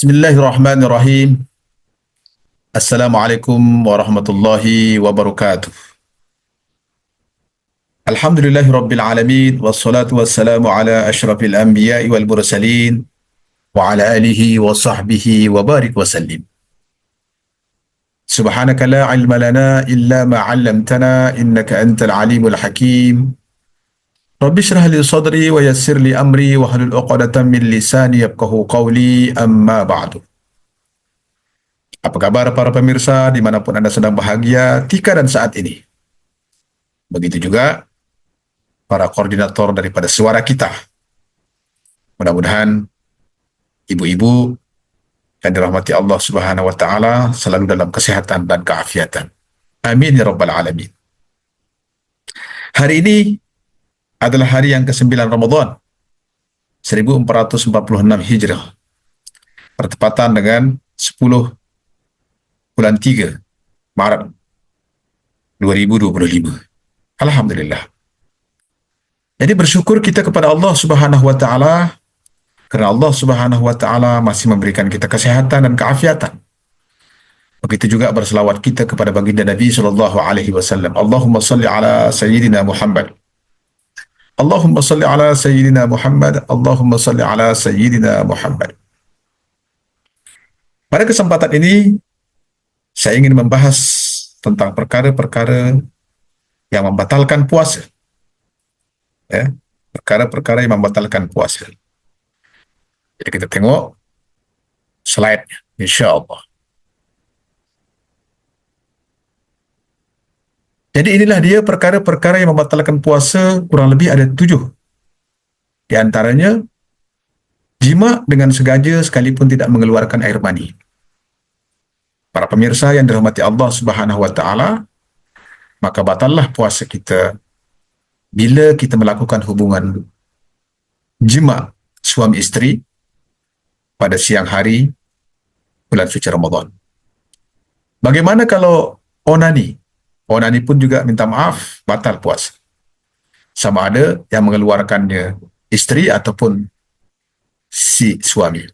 Bismillahirrahmanirrahim. Assalamualaikum warahmatullahi wabarakatuh. Alhamdulillahi rabbil alamin. Wassalatu wassalamu ala ashrafil anbiya'i wal mursalin. Wa ala alihi wa sahbihi wa barik wa sallim. Subhanaka la ilma lana illa ma 'allamtana innaka antal alimul hakim. Rabbi shrah li sadri wa yassir li amri wa hlul 'uqdatam min lisani yafqahu qawli amma ba'du. Apa kabar para pemirsa dimanapun Anda sedang bahagia tika dan saat ini. Begitu juga para koordinator daripada suara kita. Mudah-mudahan ibu-ibu yang dirahmati Allah Subhanahu wa taala selalu dalam kesehatan dan keafiatan. Amin ya rabbal alamin. Hari ini adalah hari yang ke-9 Ramadan 1446 Hijrah. Bertepatan dengan 10 bulan 3 Maret 2025. Alhamdulillah. Jadi bersyukur kita kepada Allah Subhanahu wa taala kerana Allah Subhanahu wa taala masih memberikan kita kesehatan dan keafiatan. Begitu juga berselawat kita kepada baginda Nabi sallallahu alaihi wasallam. Allahumma salli ala sayyidina Muhammad. Allahumma salli ala sayyidina Muhammad. Allahumma salli ala sayyidina Muhammad. Pada kesempatan ini saya ingin membahas tentang perkara-perkara yang membatalkan puasa. Ya, perkara-perkara yang membatalkan puasa. Jadi kita tengok slide-nya, insya-Allah. Jadi inilah dia perkara-perkara yang membatalkan puasa, kurang lebih ada 7. Di antaranya, jima dengan sengaja sekalipun tidak mengeluarkan air mani. Para pemirsa yang dirahmati Allah Subhanahu wa taala, maka batallah puasa kita bila kita melakukan hubungan jima suami isteri pada siang hari bulan suci Ramadan. Bagaimana kalau onani? Onani pun juga minta maaf, batal puasa. Sama ada yang mengeluarkannya isteri ataupun si suami.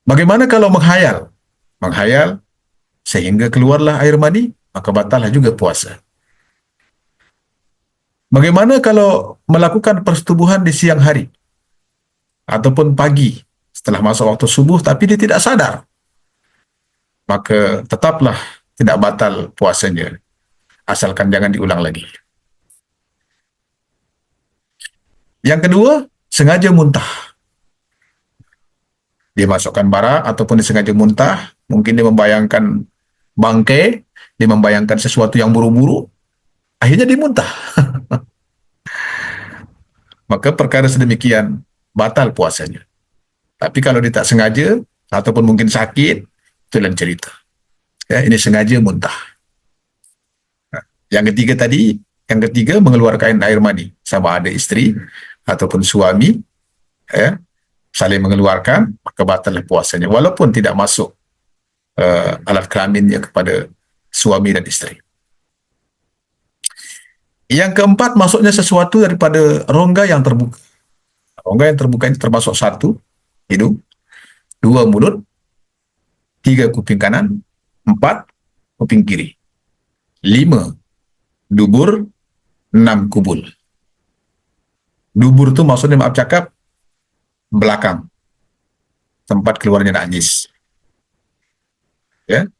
Bagaimana kalau menghayal? Menghayal sehingga keluarlah air mani, maka batallah juga puasa. Bagaimana kalau melakukan persetubuhan di siang hari ataupun pagi setelah masuk waktu subuh tapi dia tidak sadar, maka tetaplah tidak batal puasanya, asalkan jangan diulang lagi. Yang kedua, sengaja muntah. Dia masukkan bara ataupun disengaja muntah, mungkin dia membayangkan bangkai, dia membayangkan sesuatu yang buru-buru, akhirnya dia muntah. Maka perkara sedemikian batal puasanya. Tapi kalau dia tak sengaja ataupun mungkin sakit, itu lain cerita. Ya, ini sengaja muntah. Yang ketiga mengeluarkan air mani, sama ada isteri ataupun suami, ya, saling mengeluarkan, maka batallah puasanya walaupun tidak masuk alat kelaminnya kepada suami dan isteri. Yang keempat, masuknya sesuatu daripada rongga yang terbuka. Rongga yang terbuka ini termasuk 1 hidung, 2 mulut, 3 kuping kanan, 4 kuping kiri, 5 dubur, 6 kubul. Dubur itu maksudnya, maaf cakap, belakang, tempat keluarnya najis. Ya.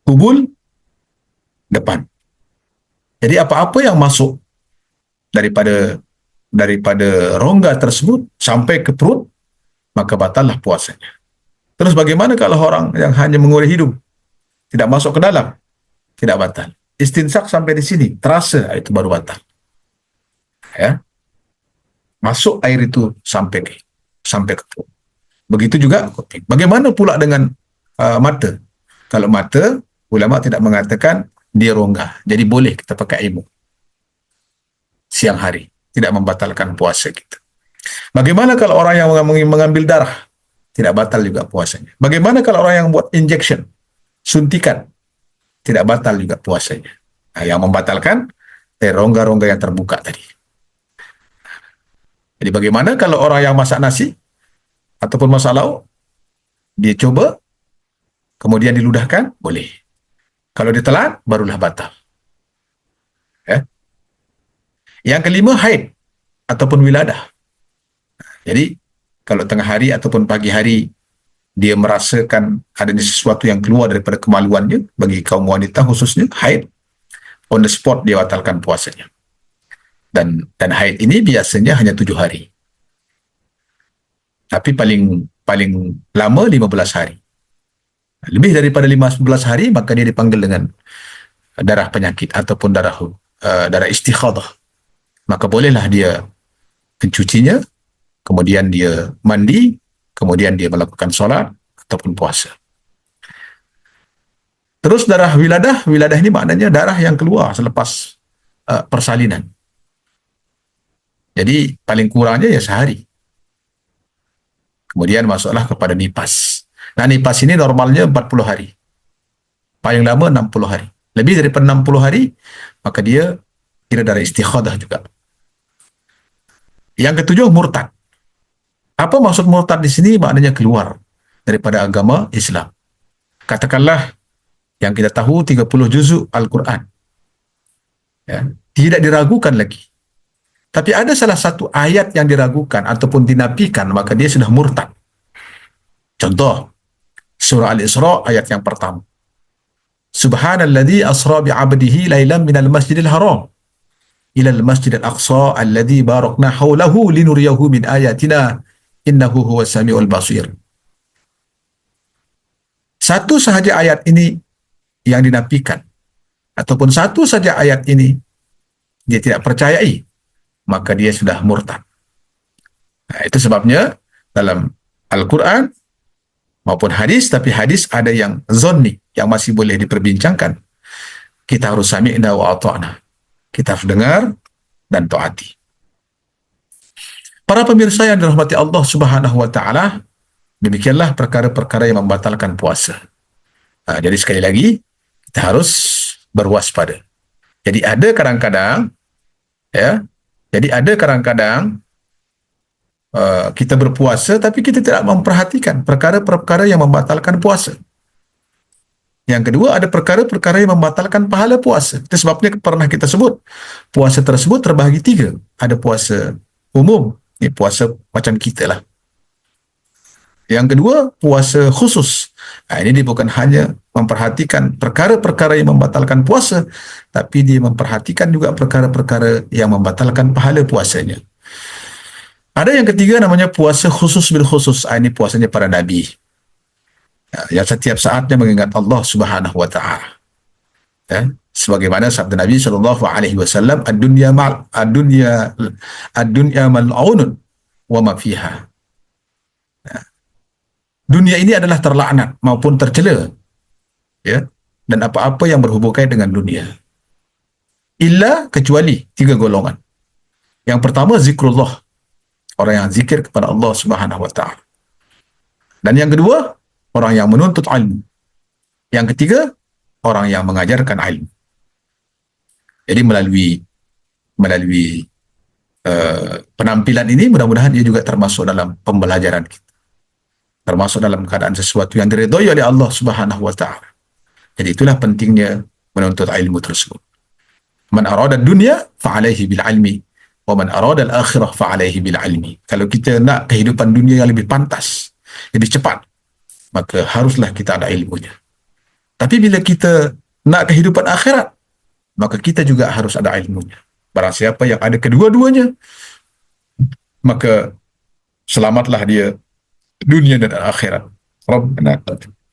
Kubul, depan. Jadi apa-apa yang masuk daripada rongga tersebut sampai ke perut, maka batallah puasanya. Terus bagaimana kalau orang yang hanya mengurih hidung, tidak masuk ke dalam? Tidak batal. Istinsak sampai di sini, terasa, itu baru batal. Ya. Masuk air itu sampai ke perut. Begitu juga kuping. Bagaimana pula dengan mata? Kalau mata, ulama tidak mengatakan dia rongga, jadi boleh kita pakai air siang hari, tidak membatalkan puasa kita. Bagaimana kalau orang yang mengambil darah? Tidak batal juga puasanya. Bagaimana kalau orang yang buat injection, suntikan? Tidak batal juga puasanya. Nah, yang membatalkan rongga-rongga yang terbuka tadi. Jadi bagaimana kalau orang yang masak nasi ataupun masak lauk, dia coba, kemudian diludahkan, boleh. Kalau ditelan, barulah batal. Ya. Yang kelima, haid ataupun wiladah. Jadi, kalau tengah hari ataupun pagi hari, dia merasakan adanya sesuatu yang keluar daripada kemaluannya, bagi kaum wanita khususnya, haid, on the spot dia batalkan puasanya. Dan haid ini biasanya hanya 7 hari. Tapi paling lama 15 hari. Lebih daripada 15 hari, maka dia dipanggil dengan darah penyakit ataupun darah istikhadah. Maka bolehlah dia mencucinya, kemudian dia mandi, kemudian dia melakukan solat ataupun puasa. Terus darah wiladah ini maknanya darah yang keluar selepas persalinan. Jadi paling kurangnya ya sehari. Kemudian masuklah kepada nifas. Nah, nifas ini normalnya 40 hari. Paling lama 60 hari. Lebih daripada 60 hari, maka dia kira darah istikhadah juga. Yang ketujuh, murtad. Apa maksud murtad di sini? Maknanya keluar daripada agama Islam. Katakanlah yang kita tahu 30 juzuk Al-Quran. Ya, tidak diragukan lagi. Tapi ada salah satu ayat yang diragukan ataupun dinafikan, maka dia sudah murtad. Contoh, surah Al-Isra ayat yang pertama. Subhanalladzi asra bi'abdihi lailan minal masjidil haram ilal masjidil aqsa alladzi barakna haulahu linuriyahu min ayatina innahu huwas samiul basir. Satu sahaja ayat ini yang dinafikan, ataupun satu saja ayat ini dia tidak percayai, maka dia sudah murtad. Nah, itu sebabnya dalam Al-Quran maupun hadis, tapi hadis ada yang zonni, yang masih boleh diperbincangkan. Kita harus sami'na wa ata'na. Kita harus dengar dan taati. Para pemirsa yang dirahmati Allah Subhanahu wa taala, demikianlah perkara-perkara yang membatalkan puasa. Nah, jadi sekali lagi kita harus berwaspada. Jadi ada kadang-kadang kita berpuasa tapi kita tidak memperhatikan perkara-perkara yang membatalkan puasa. Yang kedua, ada perkara-perkara yang membatalkan pahala puasa. Itu sebabnya pernah kita sebut, puasa tersebut terbahagi 3. Ada puasa umum, ini puasa macam kita lah. Yang kedua, puasa khusus. Nah, ini dia bukan hanya memperhatikan perkara-perkara yang membatalkan puasa, tapi dia memperhatikan juga perkara-perkara yang membatalkan pahala puasanya. Ada yang ketiga namanya puasa khusus bil khusus. Ini puasanya para nabi. Yang setiap saatnya mengingat Allah Subhanahu wa taala. Ya, sebagaimana sabda Nabi sallallahu alaihi wasallam, ad-dunya mal'unun wa ma fiha. Dunia ini adalah terlaknat maupun tercela, ya, dan apa-apa yang berhubungan dengan dunia. Illa, kecuali 3 golongan. Yang pertama, zikrullah, orang yang zikir kepada Allah Subhanahu wa taala. Dan yang kedua, orang yang menuntut ilmu. Yang ketiga, orang yang mengajarkan ilmu. Jadi melalui penampilan ini, mudah-mudahan ia juga termasuk dalam pembelajaran kita, termasuk dalam keadaan sesuatu yang diridhai oleh Allah Subhanahu wa taala. Jadi itulah pentingnya menuntut ilmu tersebut. Man arada dunya fa alaihi bil ilmi wa man arada al akhirah fa alaihi bil ilmi. Kalau kita nak kehidupan dunia yang lebih pantas, lebih cepat, maka haruslah kita ada ilmunya. Tapi bila kita nak kehidupan akhirat, maka kita juga harus ada ilmunya. Barang siapa yang ada kedua-duanya, maka selamatlah dia dunia dan akhirat.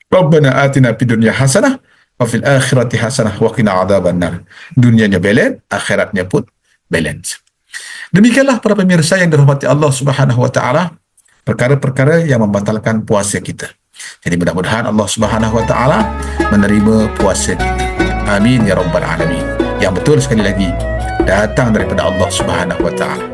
Rabbana atina fid dunya hasanah wa fil akhirati hasanah wa qina adzabannar. Dunianya balance, akhiratnya pun balance. Demikianlah para pemirsa yang dirahmati Allah Subhanahu wa taala, perkara-perkara yang membatalkan puasa kita. Jadi mudah-mudahan Allah Subhanahu wa taala menerima puasa kita. Amin ya rabbal alamin. Yang betul sekali lagi datang daripada Allah Subhanahu wa taala.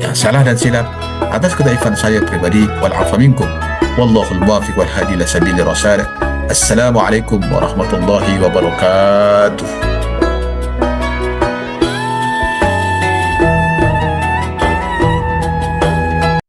Yang salah dan silap atas kedaifan saya pribadi, wal afa minkum. Wallahul muwaffiq wal hadi ila sabili rasyad. Assalamualaikum warahmatullahi wabarakatuh.